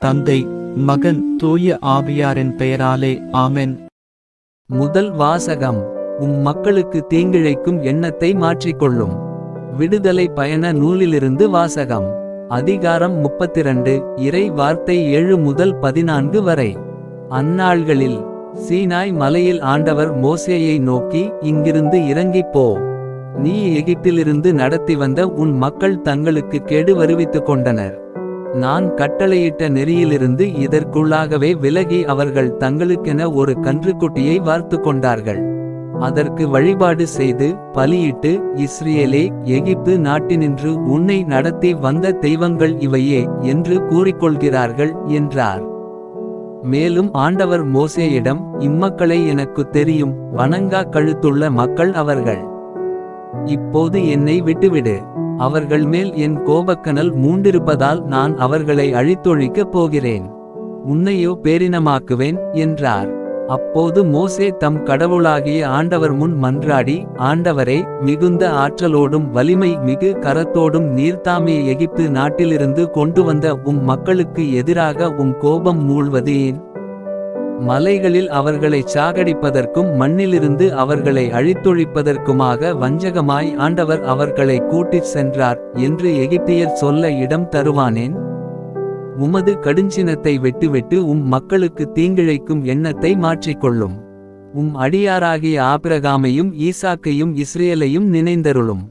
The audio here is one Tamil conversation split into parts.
தந்தை, மகன், தூய ஆவியாரின் பெயராலே ஆமென். முதல் வாசகம். மக்களுக்கு தீங்கிழைக்கும் எண்ணத்தை மாற்றிக்கொள்ளும். விடுதலை பயண நூலிலிருந்து வாசகம். அதிகாரம் 32. இறை வார்த்தை 7 முதல் 14 வரை. அந்நாள்களில் சீனாய் மலையில் ஆண்டவர் மோசேயை நோக்கி, இங்கிருந்து இறங்கிப் போ. நீ எகிப்திலிருந்து நடத்தி வந்த உன் மக்கள் தங்களுக்கு கேடு வருவித்துக் கொண்டனர். நான் கட்டளையிட்ட நெறியிலிருந்து இதற்குள்ளாகவே விலகி அவர்கள் தங்களுக்கென ஒரு கன்றுக்குட்டியை வார்த்து கொண்டார்கள். அதற்கு வழிபாடு செய்து பலியிட்டு, இஸ்ரேலே, எகிப்து நாட்டினின்று உன்னை நடத்தி வந்த தெய்வங்கள் இவையே என்று கூறிக்கொள்கிறார்கள் என்றார். மேலும் ஆண்டவர் மோசேயிடம், இம்மக்களை எனக்கு தெரியும், வணங்கா கழுத்துள்ள மக்கள் அவர்கள். இப்போது என்னை விட்டுவிடு. அவர்கள் மேல் என் கோபக்கனல் மூண்டிருப்பதால் நான் அவர்களை அழித்தொழிக்கப் போகிறேன். உன்னையோ பேரினமாக்குவேன் என்றார். அப்போது மோசே தம் கடவுளாகிய ஆண்டவர் முன் மன்றாடி, ஆண்டவரே, மிகுந்த ஆற்றலோடும் வலிமை மிகு கரத்தோடும் நீர்தாமே எகிப்து நாட்டிலிருந்து கொண்டு வந்த மக்களுக்கு எதிராக கோபம் மூழ்வது ஏன்? மலைகளில் அவர்களை சாகடிப்பதற்கும் மண்ணிலிருந்து அவர்களை அழித்தொழிப்பதற்குமாக வஞ்சகமாய் ஆண்டவர் அவர்களை கூட்டிச் சென்றார் என்று எகிப்தியர் சொல்ல இடம் தருவானேன்? உமது கடுஞ்சினத்தை விட்டுவிட்டு மக்களுக்கு தீங்கிழைக்கும் எண்ணத்தை மாற்றிக்கொள்ளும். அடியாராகிய ஆபிரகாமையும் ஈசாக்கையும் இஸ்ரேலையும் நினைந்தருளும்.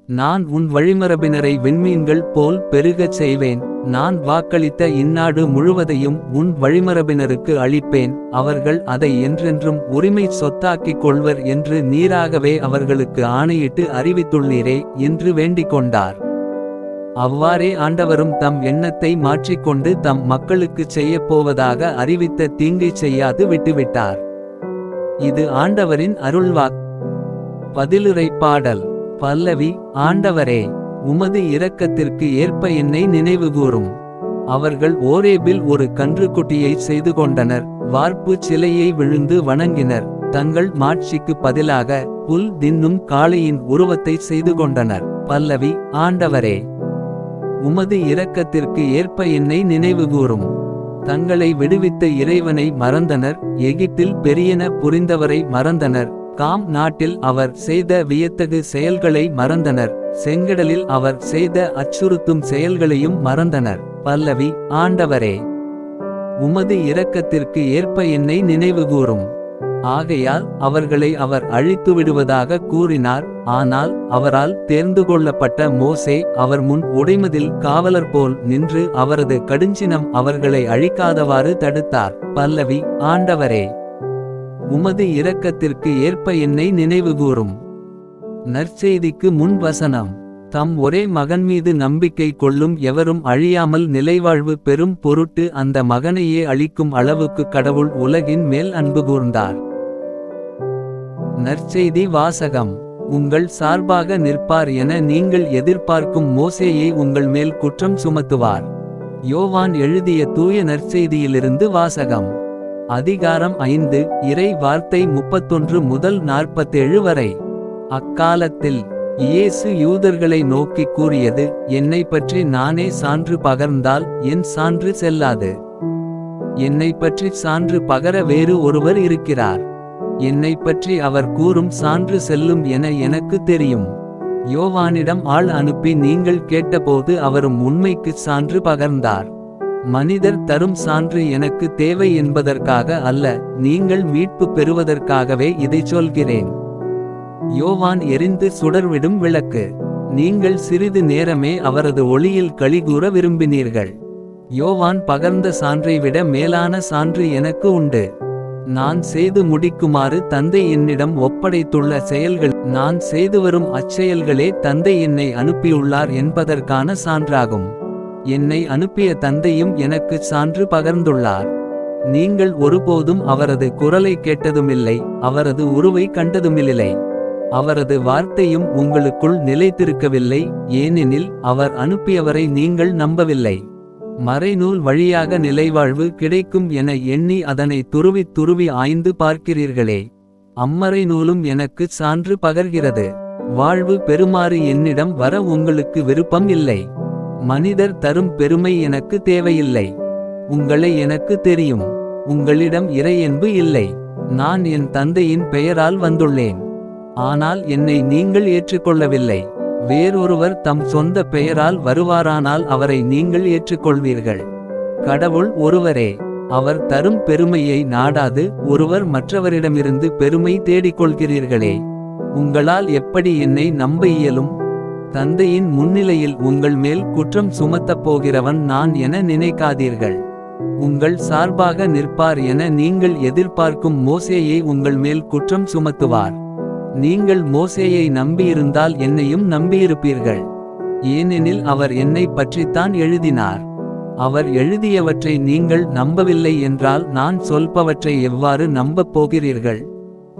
நான் உன் வழிமரபினரை விண்மீன்கள் போல் பெருகச் செய்வேன். நான் வாக்களித்த இந்நாடு முழுவதையும் உன் வழிமரபினருக்கு அளிப்பேன். அவர்கள் அதை என்றென்றும் உரிமை சொத்தாக்கிக் கொள்வர் என்று நீராகவே அவர்களுக்கு ஆணையிட்டு அறிவித்துள்ளீரே என்று வேண்டிக் கொண்டார். அவ்வாறே ஆண்டவரும் தம் எண்ணத்தை மாற்றிக்கொண்டு தம் மக்களுக்குச் செய்யப்போவதாக அறிவித்த தீங்கை செய்யாது விட்டுவிட்டார். இது ஆண்டவரின் அருள்வாக். பதிலுரை பாடல். பல்லவி. ஆண்டவரே, உமது இரக்கத்திற்கு ஏற்ப என்னை நினைவுகூரும். அவர்கள் ஓரேபில் ஒரு கன்றுக்குட்டியை செய்து கொண்டனர். வார்ப்பு சிலையை விழுந்து வணங்கினர். தங்கள் மாட்சிக்கு பதிலாக புல் தின்னும் காளையின் உருவத்தை செய்து கொண்டனர். பல்லவி. ஆண்டவரே, உமது இரக்கத்திற்கு ஏற்ப என்னை நினைவுகூரும். தங்களை விடுவித்த இறைவனை மறந்தனர். எகிப்தில் பெரியன புரிந்தவரை மறந்தனர். காம் நாட்டில் அவர் செய்த வியத்தகு செயல்களை மறந்தனர். செங்கடலில் அவர் செய்த அச்சுறுத்தும் செயல்களையும் மறந்தனர். பல்லவி. ஆண்டவரே, உமது இரக்கத்திற்கு ஏற்ப என்னை நினைவுகூரும். ஆகையால் அவர்களை அவர் அழித்துவிடுவதாக கூறினார். ஆனால் அவரால் தேர்ந்துகொள்ளப்பட்ட மோசே அவர் முன் உடைமதில் காவலர் போல் நின்று அவரது கடுஞ்சினம் அவர்களை அழிக்காதவாறு தடுத்தார். பல்லவி. ஆண்டவரே, உமது இரக்கத்திற்கு ஏற்ப என்னை நினைவுகூரும். நற்செய்திக்கு முன் வசனம். தம் ஒரே மகன் மீது நம்பிக்கை கொள்ளும் எவரும் அழியாமல் நிலைவாழ்வு பெறும் பொருட்டு அந்த மகனையே அளிக்கும் அளவுக்கு கடவுள் உலகின் மேல் அன்பு கூர்ந்தார். நற்செய்தி வாசகம். உங்கள் சார்பாக நிற்பார் என நீங்கள் எதிர்பார்க்கும் மோசேயை உங்கள் மேல் குற்றம் சுமத்துவார். யோவான் எழுதிய தூய நற்செய்தியிலிருந்து வாசகம். அதிகாரம் 5. இறை வார்த்தை 31 முதல் 47 வரை. அக்காலத்தில் இயேசு யூதர்களை நோக்கி கூறியது, என்னை பற்றி நானே சான்று பகர்ந்தால் என் சான்று செல்லாது. என்னை பற்றி சான்று பகர வேறு ஒருவர் இருக்கிறார். என்னை பற்றி அவர் கூறும் சான்று செல்லும் என எனக்கு தெரியும். யோவானிடம் ஆள் அனுப்பி நீங்கள் கேட்டபோது அவரும் உண்மைக்கு சான்று பகர்ந்தார். மனிதர் தரும் சான்று எனக்கு தேவை என்பதற்காக அல்ல, நீங்கள் மீட்பு பெறுவதற்காகவே இதை சொல்கிறேன். யோவான் எரிந்து சுடர்விடும் விளக்கு. நீங்கள் சிறிது நேரமே அவரது ஒளியில் களிகூர விரும்பினீர்கள். யோவான் பகர்ந்த சான்றை விட மேலான சான்று எனக்கு உண்டு. நான் செய்து முடிக்குமாறு தந்தை என்னிடம் ஒப்படைத்துள்ள செயல்கள், நான் செய்து வரும் அச்செயல்களே தந்தை என்னை அனுப்பியுள்ளார் என்பதற்கான சான்றாகும். என்னை அனுப்பிய தந்தையும் எனக்கு சான்று பகர்ந்துள்ளார். நீங்கள் ஒருபோதும் அவரது குரலை கேட்டதுமில்லை, அவரது உருவை கண்டதுமில்லை. அவரது வார்த்தையும் உங்களுக்குள் நிலைத்திருக்கவில்லை, ஏனெனில் அவர் அனுப்பியவரை நீங்கள் நம்பவில்லை. மறைநூல் வழியாக நிலைவாழ்வு கிடைக்கும் என எண்ணி அதனை துருவி ஆய்ந்து பார்க்கிறீர்களே. அம்மறை நூலும் எனக்கு சான்று பகர்கிறது. வாழ்வு பெறுமாறு என்னிடம் வர உங்களுக்கு விருப்பம் இல்லை. மனிதர் தரும் பெருமை எனக்கு தேவையில்லை. உங்களை எனக்கு தெரியும். உங்களிடம் இறையன்பு இல்லை. நான் என் தந்தையின் பெயரால் வந்துள்ளேன். ஆனால் என்னை நீங்கள் ஏற்றுக்கொள்ளவில்லை. வேறொருவர் தம் சொந்த பெயரால் வருவாரானால் அவரை நீங்கள் ஏற்றுக்கொள்வீர்கள். கடவுள் ஒருவரே. அவர் தரும் பெருமையை நாடாது ஒருவர் மற்றவரிடமிருந்து பெருமை தேடிக்கொள்கிறீர்களே. உங்களால் எப்படி என்னை நம்ப இயலும்? தந்தையின் முன்னிலையில் உங்கள் மேல் குற்றம் சுமத்தப் போகிறவன் நான் என நினைக்காதீர்கள். உங்கள் சார்பாக நிற்பார் என நீங்கள் எதிர்பார்க்கும் மோசேயை உங்கள் மேல் குற்றம் சுமத்துவார். நீங்கள் மோசேயை நம்பியிருந்தால் என்னையும் நம்பியிருப்பீர்கள். ஏனெனில் அவர் என்னை பற்றித்தான் எழுதினார். அவர் எழுதியவற்றை நீங்கள் நம்பவில்லை என்றால் நான் சொல்பவற்றை எவ்வாறு நம்பப் போகிறீர்கள்?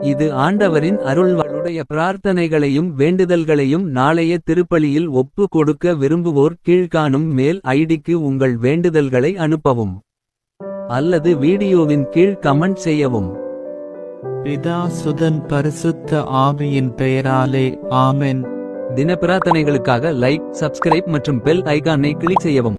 இது ஆண்டவரின் அருள்வாளுடைய பிரார்த்தனைகளையும் வேண்டுதல்களையும் நாளைய திருப்பலியில் ஒப்பு கொடுக்க விரும்புவோர் கீழ்காணும் மெயில் ஐடிக்கு உங்கள் வேண்டுதல்களை அனுப்பவும். அல்லது வீடியோவின் கீழ் கமெண்ட் செய்யவும். பிதா சுதன் பரிசுத்த ஆவியின் பெயராலே ஆமென். தின பிரார்த்தனைகளுக்காக லைக், சப்ஸ்கிரைப் மற்றும் பெல் ஐகானை கிளிக் செய்யவும்.